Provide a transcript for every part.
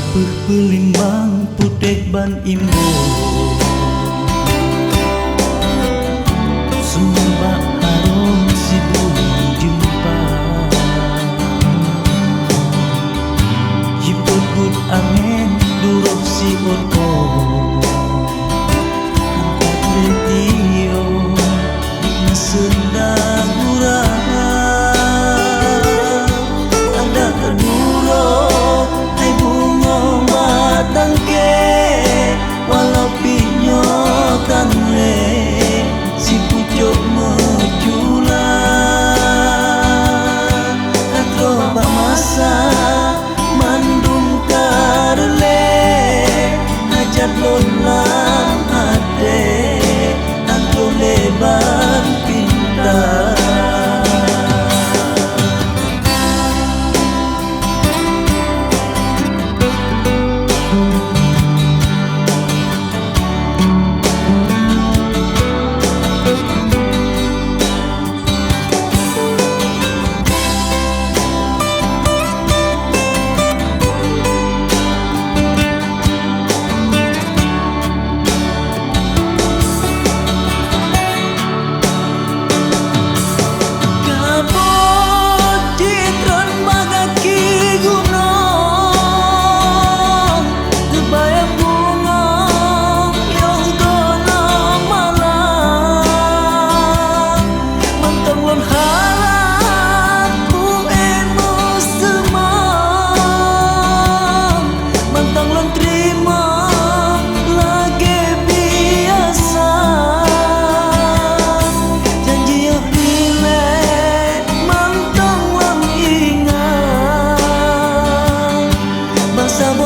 Peuh pelimbang putek ban imbo Sumbak harum si bumi jumpa Jiput angin duruh si oto Angkat letio Dikna senda gurah Ada keduro Hai bunga matang ke Walau pinyotan le Si pucuk mecula Katro bak masa Mandum karle Hajat lolang ade Katro lebar pintar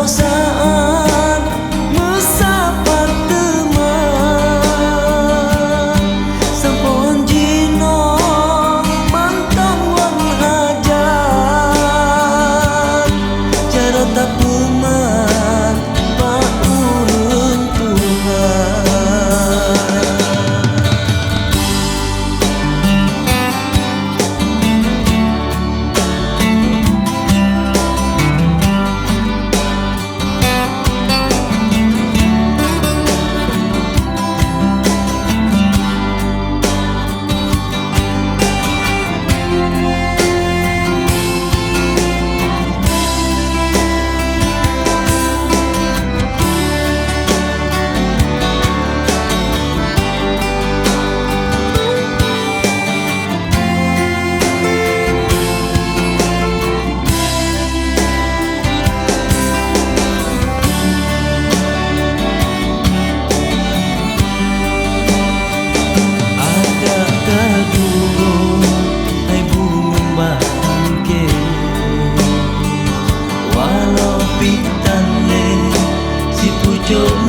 Saat mesapa teman Sampun jino mantang wan hajat Cara tak peman Pak urun Tuhan Walau pitan le si pucuk